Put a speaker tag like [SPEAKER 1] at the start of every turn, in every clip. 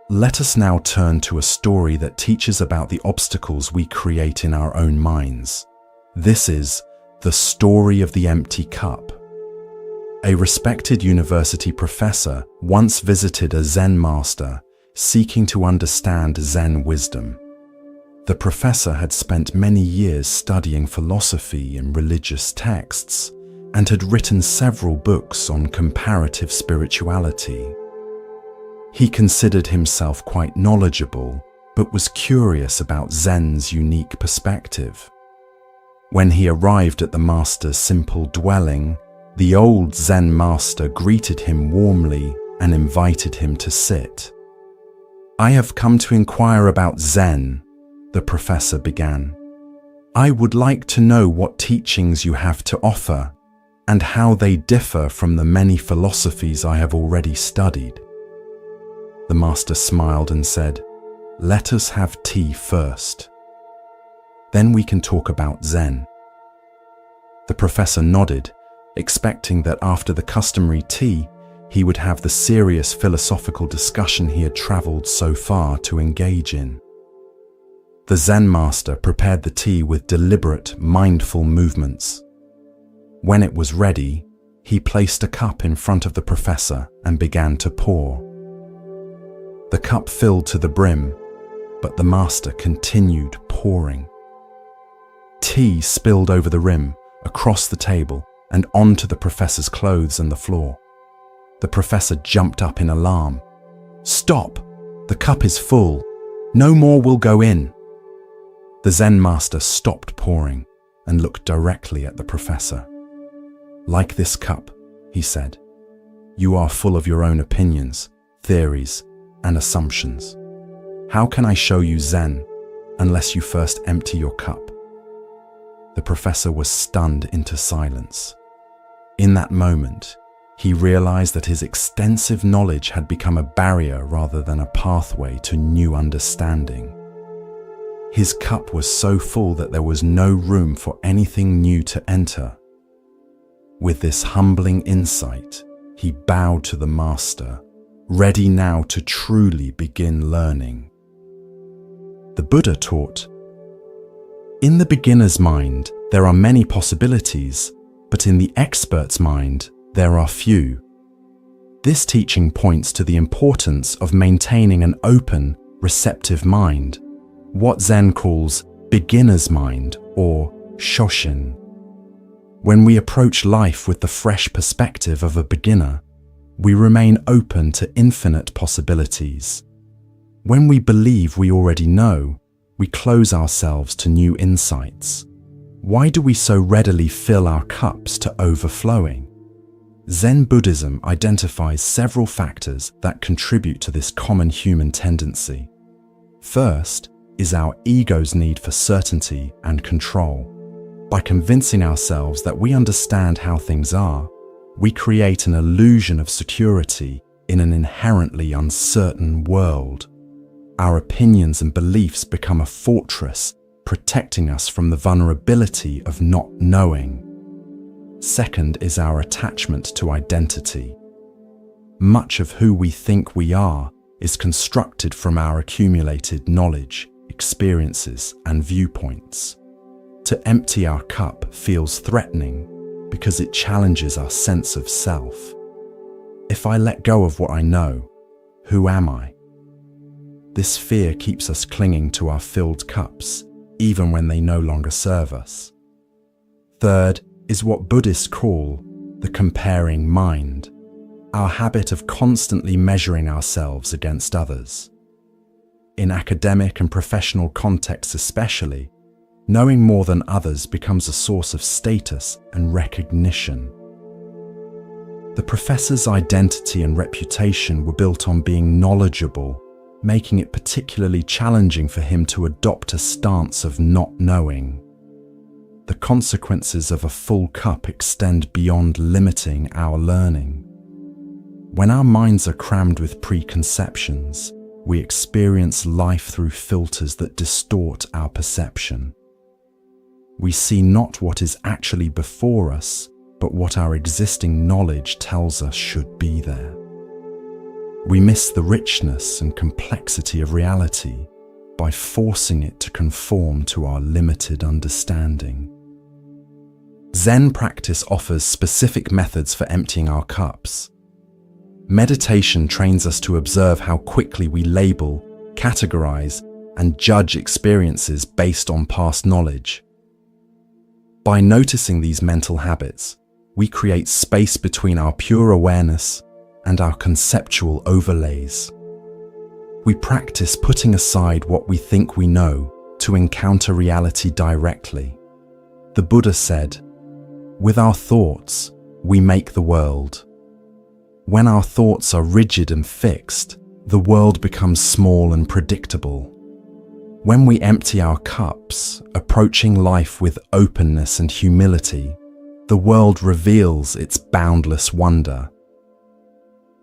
[SPEAKER 1] Let us now turn to a story that teaches about the obstacles we create in our own minds. This is the story of the empty cup. A respected university professor once visited a Zen master seeking to understand Zen wisdom. The professor had spent many years studying philosophy and religious texts and had written several books on comparative spirituality. He considered himself quite knowledgeable, but was curious about Zen's unique perspective. When he arrived at the master's simple dwelling, the old Zen master greeted him warmly and invited him to sit. "I have come to inquire about Zen," the professor began. "I would like to know what teachings you have to offer and how they differ from the many philosophies I have already studied." The master smiled and said, "Let us have tea first. Then we can talk about Zen." The professor nodded, expecting that after the customary tea, he would have the serious philosophical discussion he had traveled so far to engage in. The Zen master prepared the tea with deliberate, mindful movements. When it was ready, he placed a cup in front of the professor and began to pour. The cup filled to the brim, but the master continued pouring. Tea spilled over the rim, across the table, and onto the professor's clothes and the floor. The professor jumped up in alarm. "Stop! The cup is full. No more will go in." The Zen master stopped pouring and looked directly at the professor. "Like this cup," he said, "you are full of your own opinions, theories, and assumptions. How can I show you Zen unless you first empty your cup?" The professor was stunned into silence. In that moment, he realized that his extensive knowledge had become a barrier rather than a pathway to new understanding. His cup was so full that there was no room for anything new to enter. With this humbling insight, he bowed to the master, ready now to truly begin learning. The Buddha taught, "In the beginner's mind, there are many possibilities, but in the expert's mind, there are few." This teaching points to the importance of maintaining an open, receptive mind, what Zen calls beginner's mind or shoshin. When we approach life with the fresh perspective of a beginner, we remain open to infinite possibilities. When we believe we already know, we close ourselves to new insights. Why do we so readily fill our cups to overflowing? Zen Buddhism identifies several factors that contribute to this common human tendency. First is our ego's need for certainty and control. By convincing ourselves that we understand how things are, we create an illusion of security in an inherently uncertain world. Our opinions and beliefs become a fortress, protecting us from the vulnerability of not knowing. Second is our attachment to identity. Much of who we think we are is constructed from our accumulated knowledge, experiences, and viewpoints. To empty our cup feels threatening because it challenges our sense of self. If I let go of what I know, who am I? This fear keeps us clinging to our filled cups, even when they no longer serve us. Third is what Buddhists call the comparing mind, our habit of constantly measuring ourselves against others. In academic and professional contexts especially, knowing more than others becomes a source of status and recognition. The professor's identity and reputation were built on being knowledgeable, making it particularly challenging for him to adopt a stance of not knowing. The consequences of a full cup extend beyond limiting our learning. When our minds are crammed with preconceptions, we experience life through filters that distort our perception. We see not what is actually before us, but what our existing knowledge tells us should be there. We miss the richness and complexity of reality by forcing it to conform to our limited understanding. Zen practice offers specific methods for emptying our cups. Meditation trains us to observe how quickly we label, categorize, and judge experiences based on past knowledge. By noticing these mental habits, we create space between our pure awareness and our conceptual overlays. We practice putting aside what we think we know to encounter reality directly. The Buddha said, "With our thoughts, we make the world." When our thoughts are rigid and fixed, the world becomes small and predictable. When we empty our cups, approaching life with openness and humility, the world reveals its boundless wonder.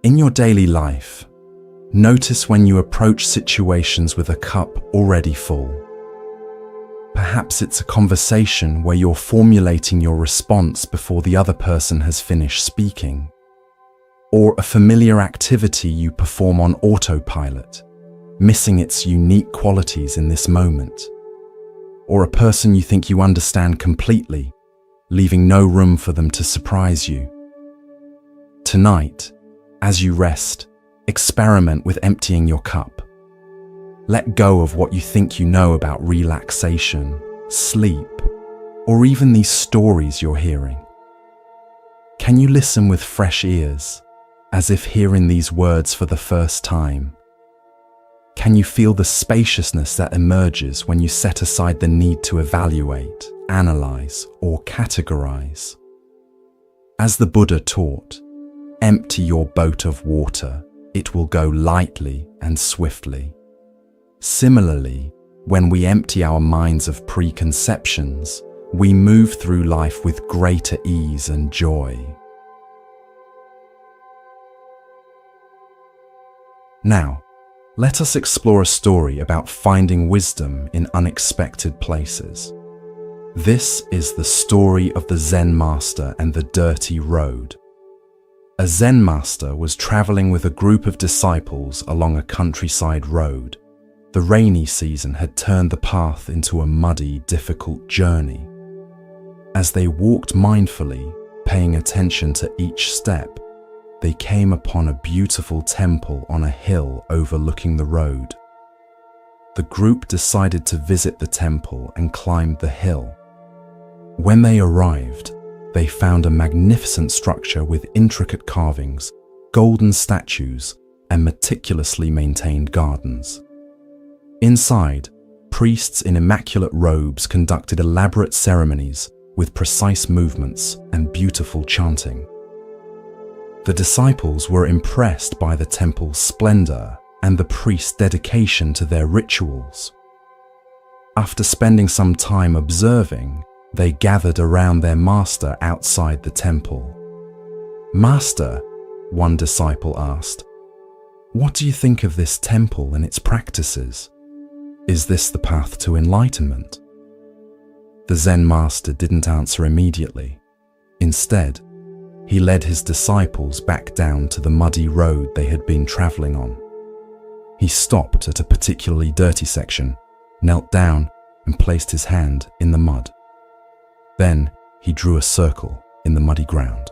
[SPEAKER 1] In your daily life, notice when you approach situations with a cup already full. Perhaps it's a conversation where you're formulating your response before the other person has finished speaking, or a familiar activity you perform on autopilot, missing its unique qualities in this moment, or a person you think you understand completely, leaving no room for them to surprise you. Tonight, as you rest, experiment with emptying your cup. Let go of what you think you know about relaxation, sleep, or even these stories you're hearing. Can you listen with fresh ears, as if hearing these words for the first time? Can you feel the spaciousness that emerges when you set aside the need to evaluate, analyze, or categorize? As the Buddha taught, empty your boat of water, it will go lightly and swiftly. Similarly, when we empty our minds of preconceptions, we move through life with greater ease and joy. Now, let us explore a story about finding wisdom in unexpected places. This is the story of the Zen master and the dirty road. A Zen master was traveling with a group of disciples along a countryside road. The rainy season had turned the path into a muddy, difficult journey. As they walked mindfully, paying attention to each step, they came upon a beautiful temple on a hill overlooking the road. The group decided to visit the temple and climbed the hill. When they arrived, they found a magnificent structure with intricate carvings, golden statues, and meticulously maintained gardens. Inside, priests in immaculate robes conducted elaborate ceremonies with precise movements and beautiful chanting. The disciples were impressed by the temple's splendor and the priests' dedication to their rituals. After spending some time observing, they gathered around their master outside the temple. "Master," one disciple asked, "what do you think of this temple and its practices? Is this the path to enlightenment?" The Zen master didn't answer immediately. Instead, he led his disciples back down to the muddy road they had been traveling on. He stopped at a particularly dirty section, knelt down, and placed his hand in the mud. Then he drew a circle in the muddy ground.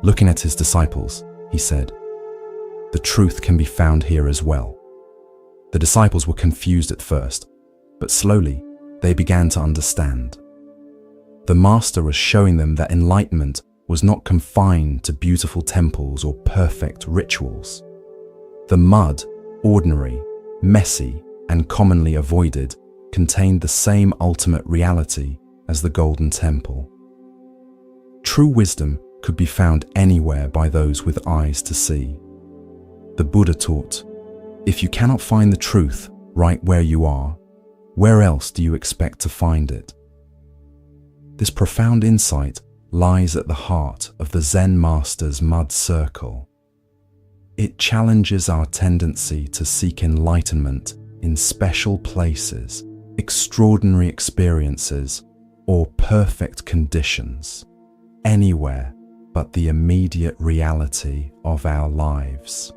[SPEAKER 1] Looking at his disciples, he said, "The truth can be found here as well." The disciples were confused at first, but slowly they began to understand. The master was showing them that enlightenment was not confined to beautiful temples or perfect rituals. The mud, ordinary, messy, and commonly avoided, contained the same ultimate reality as the golden temple. True wisdom could be found anywhere by those with eyes to see. The Buddha taught, if you cannot find the truth right where you are, where else do you expect to find it? This profound insight lies at the heart of the Zen master's mud circle. It challenges our tendency to seek enlightenment in special places, extraordinary experiences, or perfect conditions, anywhere but the immediate reality of our lives.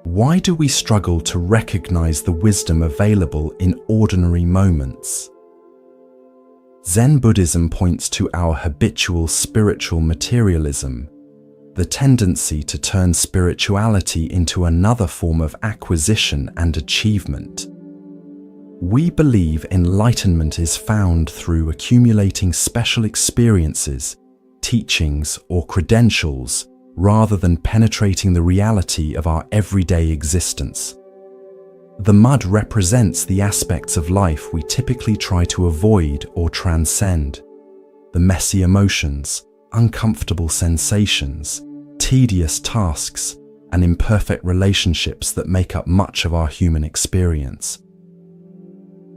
[SPEAKER 1] Why do we struggle to recognize the wisdom available in ordinary moments? Zen Buddhism points to our habitual spiritual materialism, the tendency to turn spirituality into another form of acquisition and achievement. We believe enlightenment is found through accumulating special experiences, teachings, or credentials, rather than penetrating the reality of our everyday existence. The mud represents the aspects of life we typically try to avoid or transcend: the messy emotions, uncomfortable sensations, tedious tasks, and imperfect relationships that make up much of our human experience.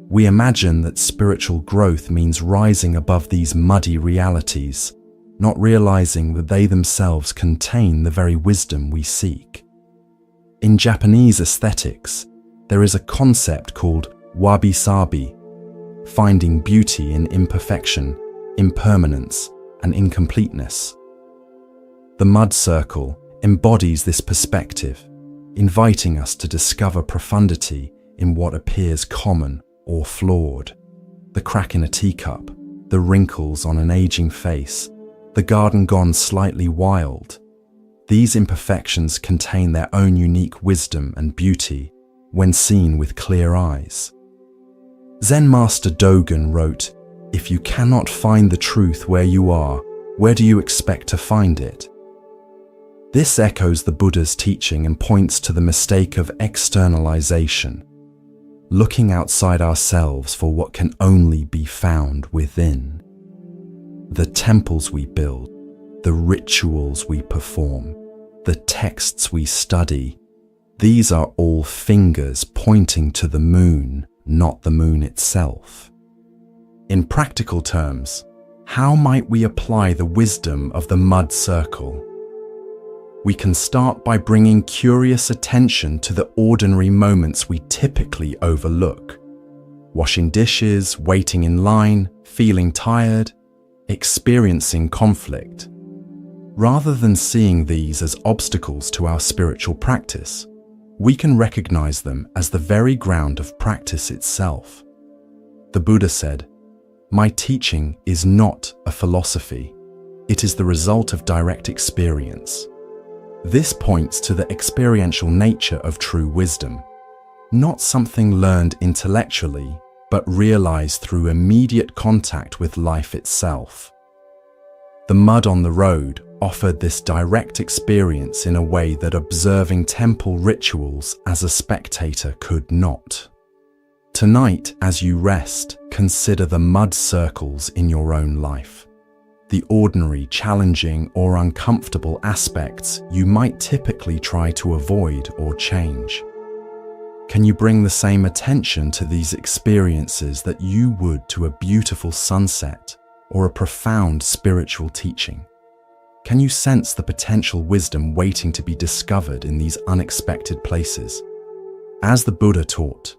[SPEAKER 1] We imagine that spiritual growth means rising above these muddy realities, not realizing that they themselves contain the very wisdom we seek. In Japanese aesthetics, there is a concept called wabi-sabi, finding beauty in imperfection, impermanence, and incompleteness. The mud circle embodies this perspective, inviting us to discover profundity in what appears common or flawed: the crack in a teacup, the wrinkles on an aging face, the garden gone slightly wild. These imperfections contain their own unique wisdom and beauty when seen with clear eyes. Zen Master Dogen wrote, "If you cannot find the truth where you are, where do you expect to find it?" This echoes the Buddha's teaching and points to the mistake of externalization, looking outside ourselves for what can only be found within. The temples we build, the rituals we perform, the texts we study, these are all fingers pointing to the moon, not the moon itself. In practical terms, how might we apply the wisdom of the mud circle? We can start by bringing curious attention to the ordinary moments we typically overlook: washing dishes, waiting in line, feeling tired, experiencing conflict. Rather than seeing these as obstacles to our spiritual practice, we can recognize them as the very ground of practice itself. The Buddha said, "My teaching is not a philosophy. It is the result of direct experience." This points to the experiential nature of true wisdom, not something learned intellectually, but realized through immediate contact with life itself. The mud on the road offered this direct experience in a way that observing temple rituals as a spectator could not. Tonight, as you rest, consider the mud circles in your own life, the ordinary, challenging, or uncomfortable aspects you might typically try to avoid or change. Can you bring the same attention to these experiences that you would to a beautiful sunset or a profound spiritual teaching? Can you sense the potential wisdom waiting to be discovered in these unexpected places? As the Buddha taught,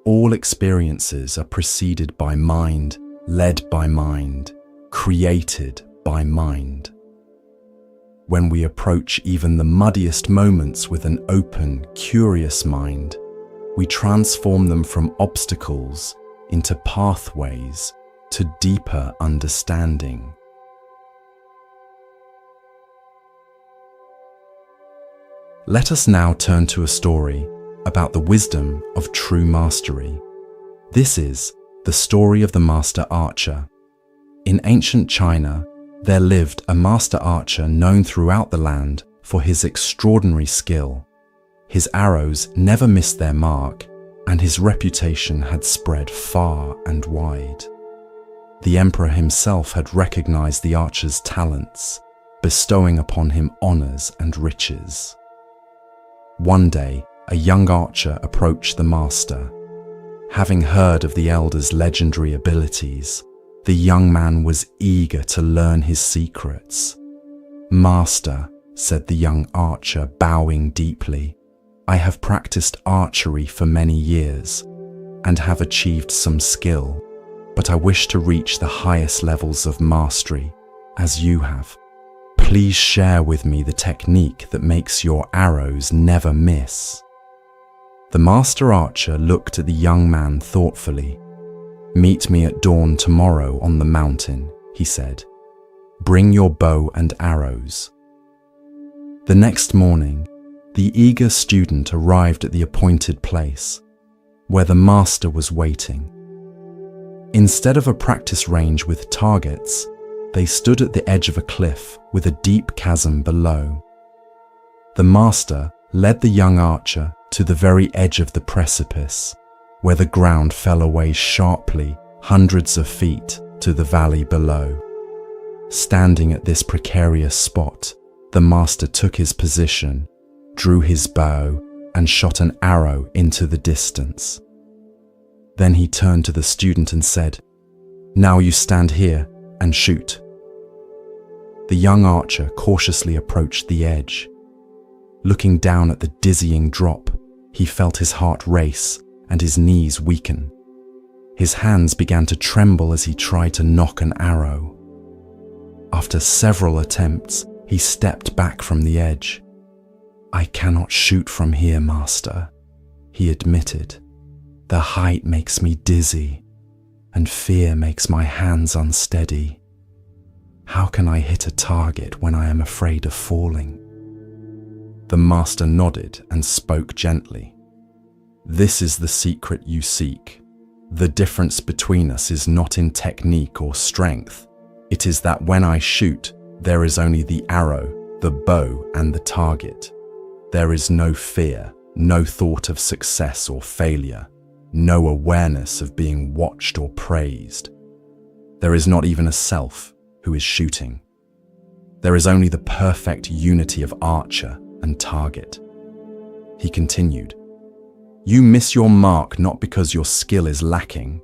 [SPEAKER 1] all experiences are preceded by mind, led by mind, created by mind. When we approach even the muddiest moments with an open, curious mind, we transform them from obstacles into pathways to deeper understanding. Let us now turn to a story about the wisdom of true mastery. This is the story of the master archer. In ancient China, there lived a master archer known throughout the land for his extraordinary skill. His arrows never missed their mark, and his reputation had spread far and wide. The emperor himself had recognized the archer's talents, bestowing upon him honors and riches. One day, a young archer approached the master. Having heard of the elder's legendary abilities, the young man was eager to learn his secrets. "Master," said the young archer, bowing deeply, "I have practiced archery for many years and have achieved some skill, but I wish to reach the highest levels of mastery, as you have. Please share with me the technique that makes your arrows never miss." The master archer looked at the young man thoughtfully. "Meet me at dawn tomorrow on the mountain," he said. "Bring your bow and arrows." The next morning, the eager student arrived at the appointed place, where the master was waiting. Instead of a practice range with targets, they stood at the edge of a cliff with a deep chasm below. The master led the young archer to the very edge of the precipice, where the ground fell away sharply hundreds of feet to the valley below. Standing at this precarious spot, the master took his position, drew his bow, and shot an arrow into the distance. Then he turned to the student and said, "Now you stand here and shoot." The young archer cautiously approached the edge. Looking down at the dizzying drop, he felt his heart race and his knees weaken. His hands began to tremble as he tried to nock an arrow. After several attempts, he stepped back from the edge. "I cannot shoot from here, master," he admitted. "The height makes me dizzy, and fear makes my hands unsteady. How can I hit a target when I am afraid of falling?" The master nodded and spoke gently. "This is the secret you seek. The difference between us is not in technique or strength. It is that when I shoot, there is only the arrow, the bow, and the target. There is no fear, no thought of success or failure, no awareness of being watched or praised. There is not even a self who is shooting. There is only the perfect unity of archer and target." He continued, "You miss your mark not because your skill is lacking,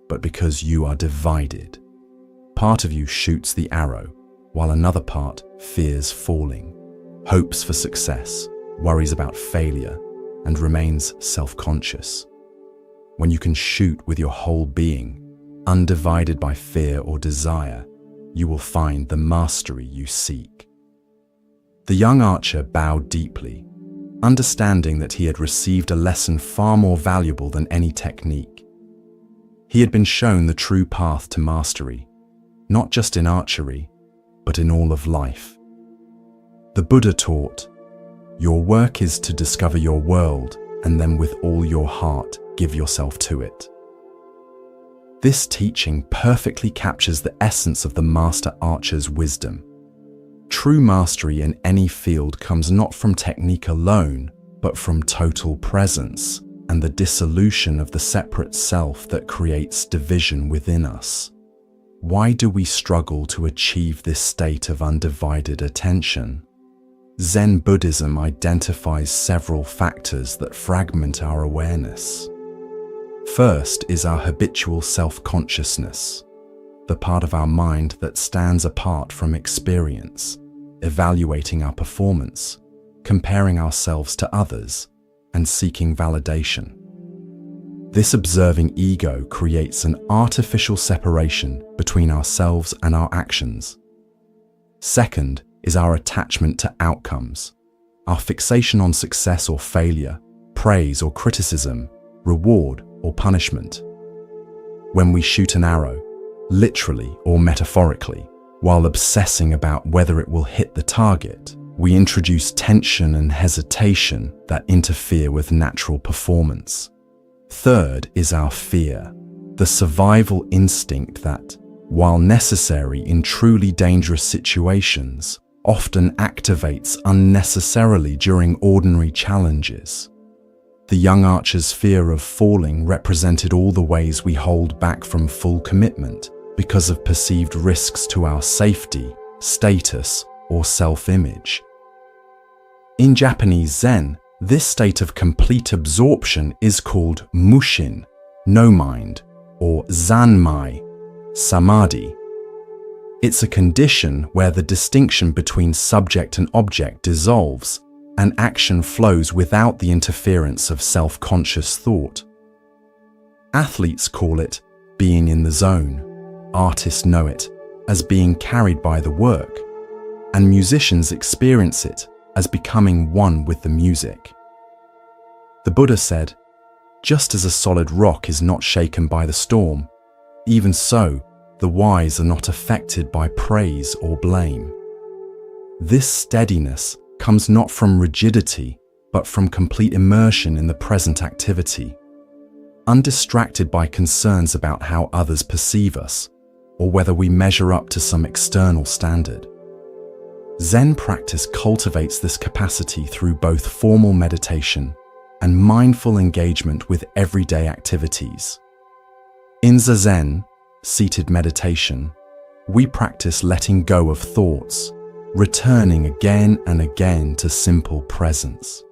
[SPEAKER 1] but because you are divided. Part of you shoots the arrow, while another part fears falling, hopes for success, worries about failure, and remains self-conscious. When you can shoot with your whole being, undivided by fear or desire, you will find the mastery you seek." The young archer bowed deeply, understanding that he had received a lesson far more valuable than any technique. He had been shown the true path to mastery, not just in archery, but in all of life. The Buddha taught, "Your work is to discover your world, and then with all your heart, give yourself to it." This teaching perfectly captures the essence of the master archer's wisdom. True mastery in any field comes not from technique alone, but from total presence and the dissolution of the separate self that creates division within us. Why do we struggle to achieve this state of undivided attention? Zen Buddhism identifies several factors that fragment our awareness. First is our habitual self-consciousness, the part of our mind that stands apart from experience, evaluating our performance, comparing ourselves to others, and seeking validation. This observing ego creates an artificial separation between ourselves and our actions. Second is our attachment to outcomes, our fixation on success or failure, praise or criticism, reward or punishment. When we shoot an arrow, literally or metaphorically, while obsessing about whether it will hit the target, we introduce tension and hesitation that interfere with natural performance. Third is our fear, the survival instinct that, while necessary in truly dangerous situations, often activates unnecessarily during ordinary challenges. The young archer's fear of falling represented all the ways we hold back from full commitment because of perceived risks to our safety, status, or self-image. In Japanese Zen, this state of complete absorption is called mushin, no mind, or zanmai, samadhi. It's a condition where the distinction between subject and object dissolves, and action flows without the interference of self-conscious thought. Athletes call it being in the zone. Artists know it as being carried by the work. and musicians experience it as becoming one with the music. The Buddha said, "Just as a solid rock is not shaken by the storm, even so, the wise are not affected by praise or blame." This steadiness comes not from rigidity, but from complete immersion in the present activity, undistracted by concerns about how others perceive us, or whether we measure up to some external standard. Zen practice cultivates this capacity through both formal meditation and mindful engagement with everyday activities. In Zazen, seated meditation, we practice letting go of thoughts, returning again and again to simple presence.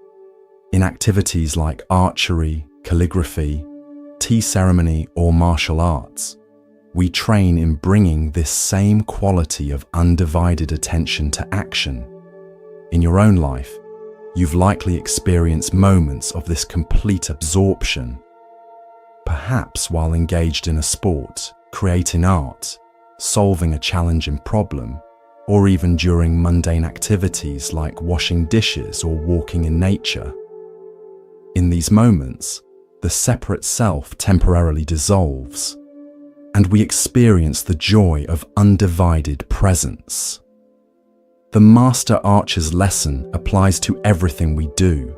[SPEAKER 1] In activities like archery, calligraphy, tea ceremony, or martial arts, we train in bringing this same quality of undivided attention to action. In your own life, you've likely experienced moments of this complete absorption, perhaps while engaged in a sport, creating art, solving a challenging problem, or even during mundane activities like washing dishes or walking in nature. In these moments, the separate self temporarily dissolves, and we experience the joy of undivided presence. The Master Archer's lesson applies to everything we do.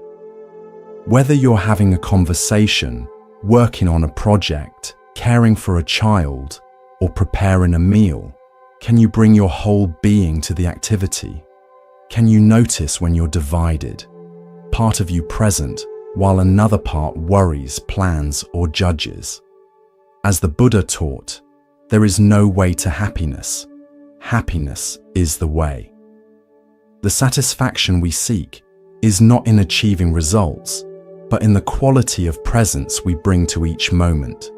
[SPEAKER 1] Whether you're having a conversation, working on a project, caring for a child, or preparing a meal, can you bring your whole being to the activity? Can you notice when you're divided, part of you present, while another part worries, plans, or judges? As the Buddha taught, there is no way to happiness. Happiness is the way. The satisfaction we seek is not in achieving results, but in the quality of presence we bring to each moment.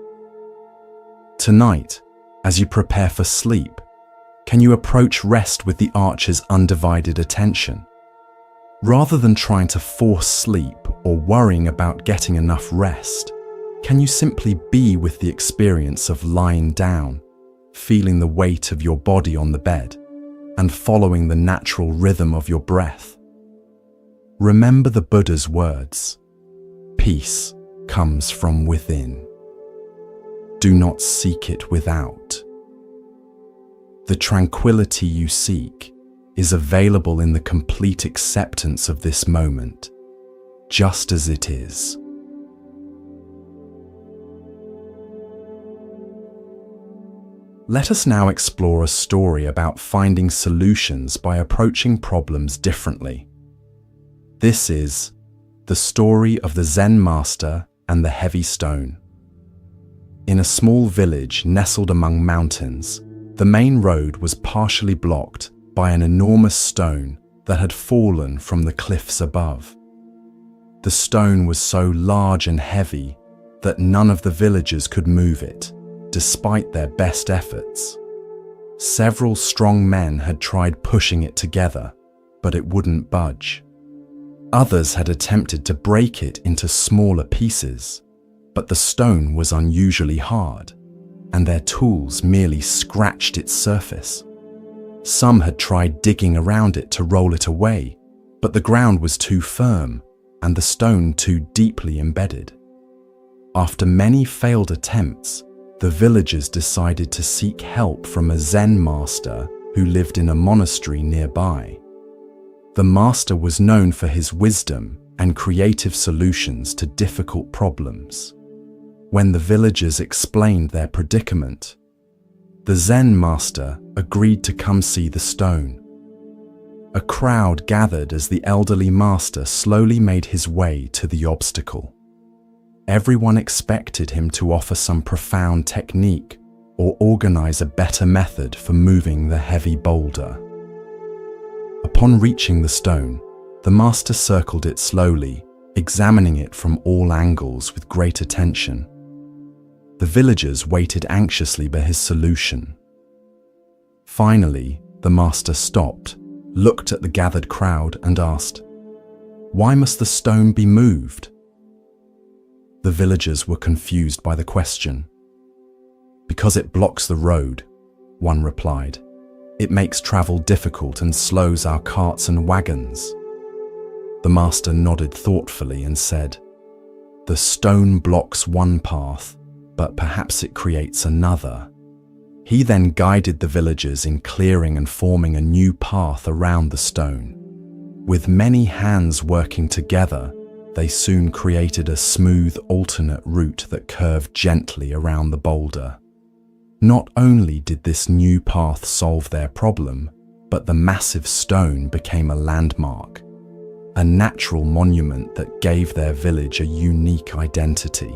[SPEAKER 1] Tonight, as you prepare for sleep, can you approach rest with the archer's undivided attention? Rather than trying to force sleep or worrying about getting enough rest, can you simply be with the experience of lying down, feeling the weight of your body on the bed, and following the natural rhythm of your breath? Remember the Buddha's words, "Peace comes from within. Do not seek it without." The tranquility you seek is available in the complete acceptance of this moment, just as it is. Let us now explore a story about finding solutions by approaching problems differently. This is the story of the Zen master and the heavy stone. In a small village nestled among mountains, the main road was partially blocked by an enormous stone that had fallen from the cliffs above. The stone was so large and heavy that none of the villagers could move it, despite their best efforts. Several strong men had tried pushing it together, but it wouldn't budge. Others had attempted to break it into smaller pieces, but the stone was unusually hard, and their tools merely scratched its surface. Some had tried digging around it to roll it away, but the ground was too firm and the stone too deeply embedded. After many failed attempts, the villagers decided to seek help from a Zen master who lived in a monastery nearby. The master was known for his wisdom and creative solutions to difficult problems. When the villagers explained their predicament, the Zen master agreed to come see the stone. A crowd gathered as the elderly master slowly made his way to the obstacle. Everyone expected him to offer some profound technique or organize a better method for moving the heavy boulder. Upon reaching the stone, the master circled it slowly, examining it from all angles with great attention. The villagers waited anxiously for his solution. Finally, the master stopped, looked at the gathered crowd and asked, "Why must the stone be moved?" The villagers were confused by the question. "Because it blocks the road," one replied. It makes travel difficult and slows our carts and wagons." The master nodded thoughtfully and said, "The stone blocks one path, but perhaps it creates another." He then guided the villagers in clearing and forming a new path around the stone. With many hands working together, they soon created a smooth alternate route that curved gently around the boulder. Not only did this new path solve their problem, but the massive stone became a landmark, a natural monument that gave their village a unique identity.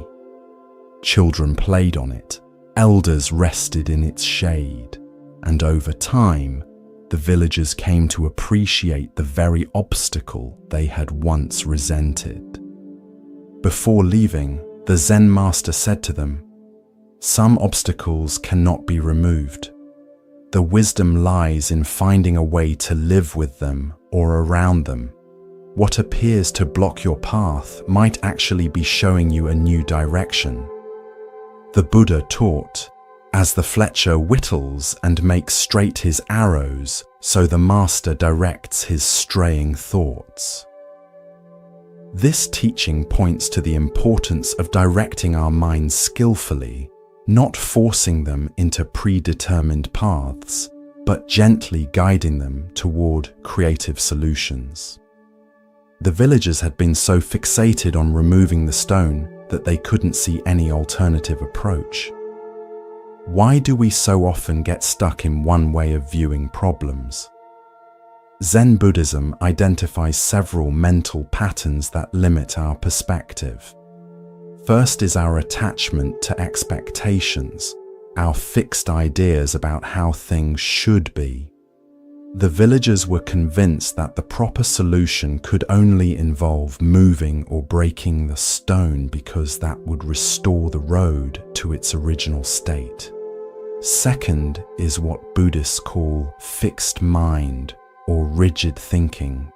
[SPEAKER 1] Children played on it, elders rested in its shade, and over time, the villagers came to appreciate the very obstacle they had once resented. Before leaving, the Zen master said to them, "Some obstacles cannot be removed. The wisdom lies in finding a way to live with them or around them. What appears to block your path might actually be showing you a new direction." The Buddha taught, "As the fletcher whittles and makes straight his arrows, so the master directs his straying thoughts." This teaching points to the importance of directing our minds skillfully, not forcing them into predetermined paths, but gently guiding them toward creative solutions. The villagers had been so fixated on removing the stone that they couldn't see any alternative approach. Why do we so often get stuck in one way of viewing problems? Zen Buddhism identifies several mental patterns that limit our perspective. First is our attachment to expectations, our fixed ideas about how things should be. The villagers were convinced that the proper solution could only involve moving or breaking the stone because that would restore the road to its original state. Second is what Buddhists call fixed mind or rigid thinking,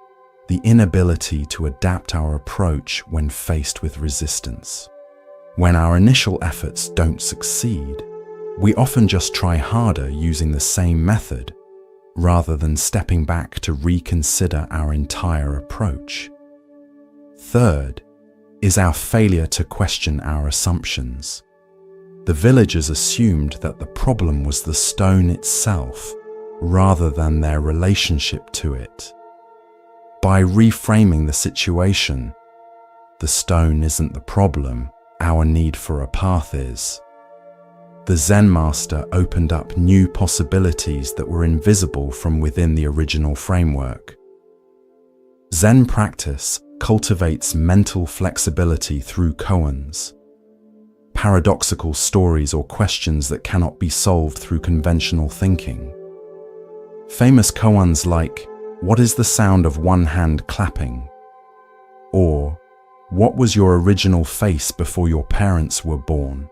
[SPEAKER 1] the inability to adapt our approach when faced with resistance. When our initial efforts don't succeed, we often just try harder using the same method, rather than stepping back to reconsider our entire approach. Third is our failure to question our assumptions. The villagers assumed that the problem was the stone itself, rather than their relationship to it. By reframing the situation, the stone isn't the problem, our need for a path is. The Zen master opened up new possibilities that were invisible from within the original framework. Zen practice cultivates mental flexibility through koans, paradoxical stories or questions that cannot be solved through conventional thinking. Famous koans like, "What is the sound of one hand clapping?" Or, "What was your original face before your parents were born?"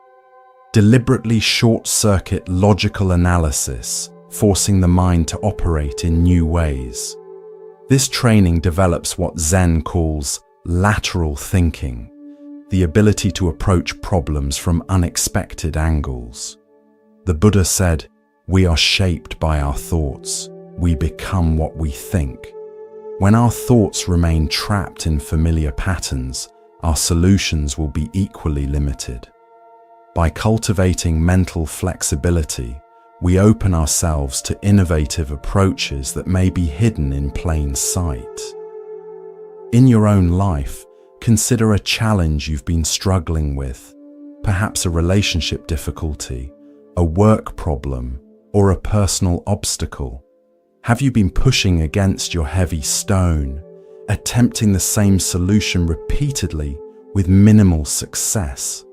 [SPEAKER 1] deliberately short-circuit logical analysis, forcing the mind to operate in new ways. This training develops what Zen calls lateral thinking, the ability to approach problems from unexpected angles. The Buddha said, "We are shaped by our thoughts. We become what we think." When our thoughts remain trapped in familiar patterns, our solutions will be equally limited. By cultivating mental flexibility, we open ourselves to innovative approaches that may be hidden in plain sight. In your own life, consider a challenge you've been struggling with, perhaps a relationship difficulty, a work problem, or a personal obstacle. Have you been pushing against your heavy stone, attempting the same solution repeatedly with minimal success?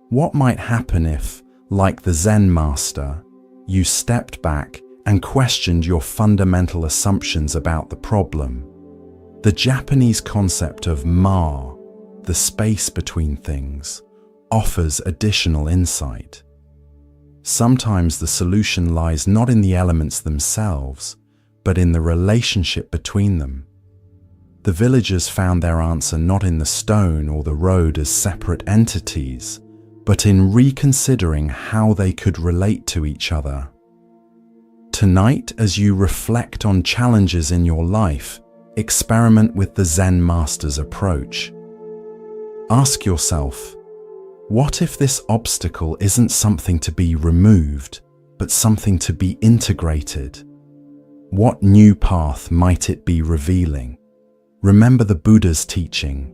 [SPEAKER 1] What might happen if, like the Zen master, you stepped back and questioned your fundamental assumptions about the problem? The Japanese concept of ma, the space between things, offers additional insight. Sometimes the solution lies not in the elements themselves, but in the relationship between them. The villagers found their answer not in the stone or the road as separate entities, but in reconsidering how they could relate to each other. Tonight, as you reflect on challenges in your life, experiment with the Zen master's approach. Ask yourself, what if this obstacle isn't something to be removed, but something to be integrated? What new path might it be revealing? Remember the Buddha's teaching.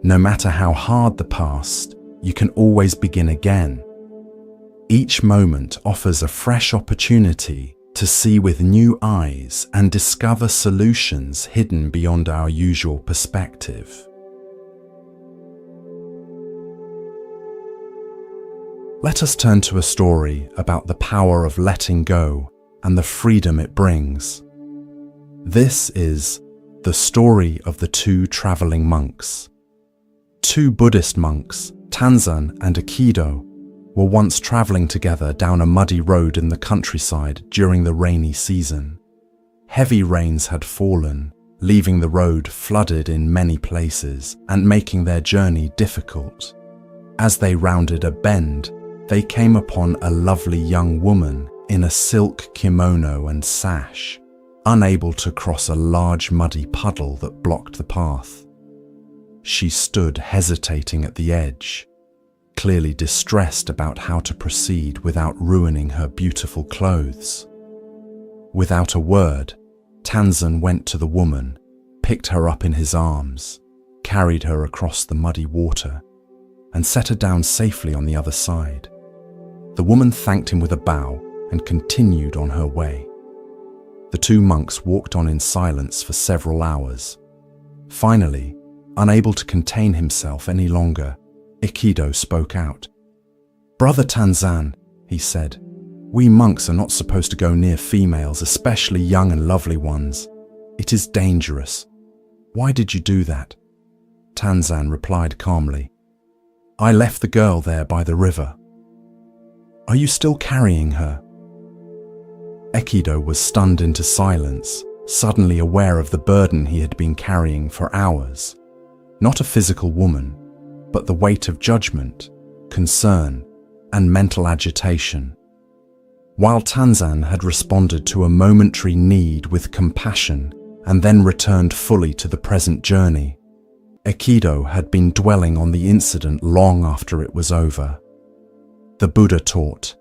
[SPEAKER 1] No matter how hard the past, you can always begin again. Each moment offers a fresh opportunity to see with new eyes and discover solutions hidden beyond our usual perspective. Let us turn to a story about the power of letting go and the freedom it brings. This is the story of the two traveling monks. Two Buddhist monks, Tanzan and Aikido, were once traveling together down a muddy road in the countryside during the rainy season. Heavy rains had fallen, leaving the road flooded in many places and making their journey difficult. As they rounded a bend, they came upon a lovely young woman in a silk kimono and sash, unable to cross a large muddy puddle that blocked the path. She stood hesitating at the edge, clearly distressed about how to proceed without ruining her beautiful clothes. Without a word, Tanzan went to the woman, picked her up in his arms, carried her across the muddy water, and set her down safely on the other side. The woman thanked him with a bow and continued on her way. The two monks walked on in silence for several hours. Finally, unable to contain himself any longer, Aikido spoke out. "Brother Tanzan," he said, "we monks are not supposed to go near females, especially young and lovely ones. It is dangerous. Why did you do that?" Tanzan replied calmly, "I left the girl there by the river." "Are you still carrying her?" Aikido was stunned into silence, suddenly aware of the burden he had been carrying for hours. Not a physical woman, but the weight of judgment, concern, and mental agitation. While Tanzan had responded to a momentary need with compassion and then returned fully to the present journey, Aikido had been dwelling on the incident long after it was over. The Buddha taught,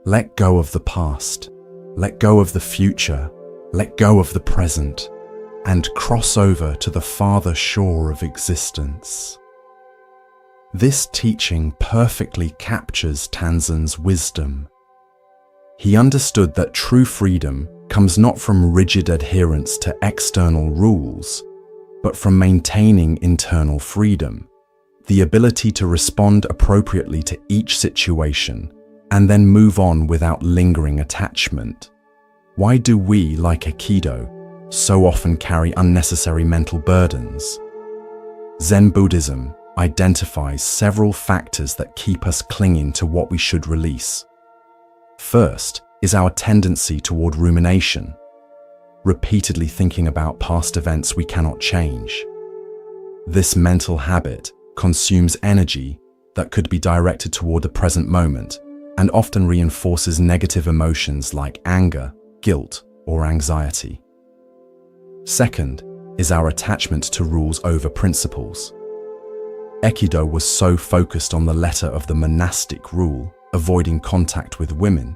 [SPEAKER 1] "Let go of the past, let go of the future, let go of the present, and cross over to the farther shore of existence." This teaching perfectly captures Tanzan's wisdom. He understood that true freedom comes not from rigid adherence to external rules, but from maintaining internal freedom, the ability to respond appropriately to each situation and then move on without lingering attachment. Why do we, like Aikido, so often carry unnecessary mental burdens? Zen Buddhism identifies several factors that keep us clinging to what we should release. First is our tendency toward rumination, repeatedly thinking about past events we cannot change. This mental habit consumes energy that could be directed toward the present moment and often reinforces negative emotions like anger, guilt, or anxiety. Second is our attachment to rules over principles. Aikido was so focused on the letter of the monastic rule, avoiding contact with women,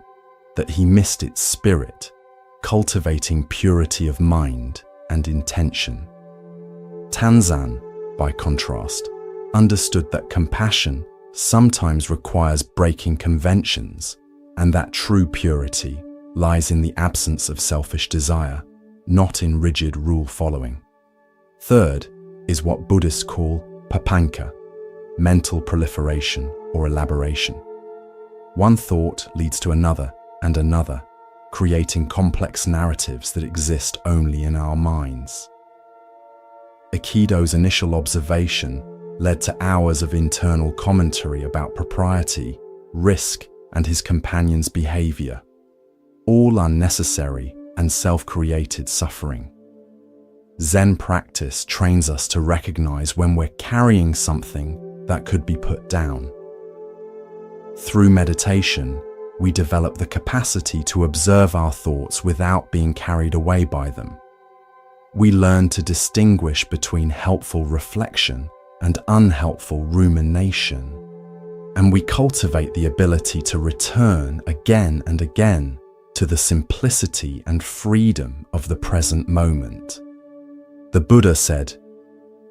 [SPEAKER 1] that he missed its spirit, cultivating purity of mind and intention. Tanzan, by contrast, understood that compassion sometimes requires breaking conventions, and that true purity lies in the absence of selfish desire, not in rigid rule following. Third is what Buddhists call papanka, mental proliferation or elaboration. One thought leads to another and another, creating complex narratives that exist only in our minds. Aikido's initial observation led to hours of internal commentary about propriety, risk, and his companion's behavior, all unnecessary and self-created suffering. Zen practice trains us to recognize when we're carrying something that could be put down. Through meditation, we develop the capacity to observe our thoughts without being carried away by them. We learn to distinguish between helpful reflection and unhelpful rumination, and we cultivate the ability to return again and again to the simplicity and freedom of the present moment. The Buddha said,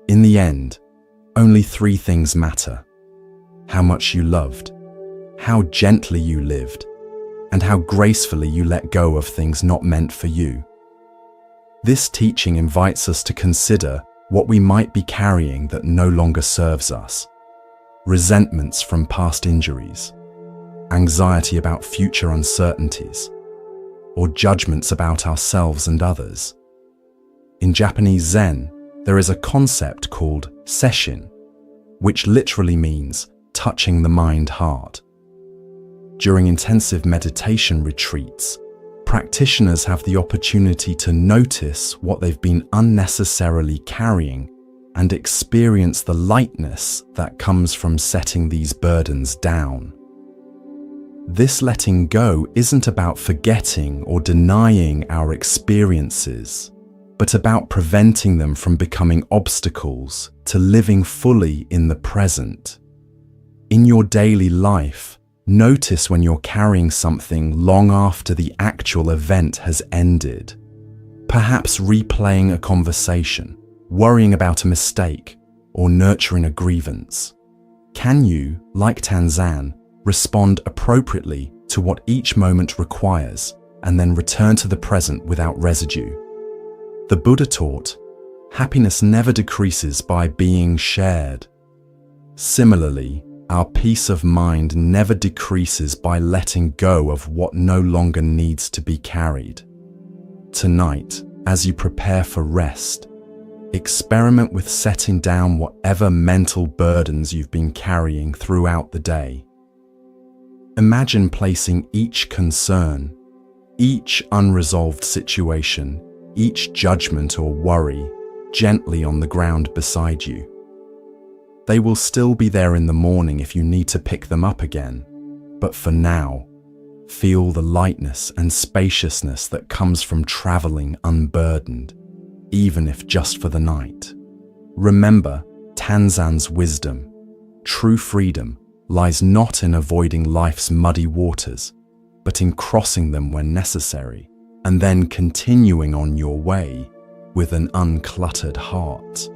[SPEAKER 1] "In the end, only three things matter: how much you loved, how gently you lived, and how gracefully you let go of things not meant for you." This teaching invites us to consider what we might be carrying that no longer serves us: resentments from past injuries, anxiety about future uncertainties, or judgments about ourselves and others. In Japanese Zen, there is a concept called sesshin, which literally means touching the mind-heart. During intensive meditation retreats, practitioners have the opportunity to notice what they've been unnecessarily carrying and experience the lightness that comes from setting these burdens down. This letting go isn't about forgetting or denying our experiences, but about preventing them from becoming obstacles to living fully in the present. In your daily life, notice when you're carrying something long after the actual event has ended. Perhaps replaying a conversation, worrying about a mistake, or nurturing a grievance. Can you, like Tanzan, respond appropriately to what each moment requires and then return to the present without residue? The Buddha taught, happiness never decreases by being shared. Similarly, our peace of mind never decreases by letting go of what no longer needs to be carried. Tonight, as you prepare for rest, experiment with setting down whatever mental burdens you've been carrying throughout the day. Imagine placing each concern, each unresolved situation, each judgment or worry gently on the ground beside you. They will still be there in the morning if you need to pick them up again, but for now, feel the lightness and spaciousness that comes from traveling unburdened, even if just for the night. Remember Tanzan's wisdom. True freedom lies not in avoiding life's muddy waters, but in crossing them when necessary, and then continuing on your way with an uncluttered heart.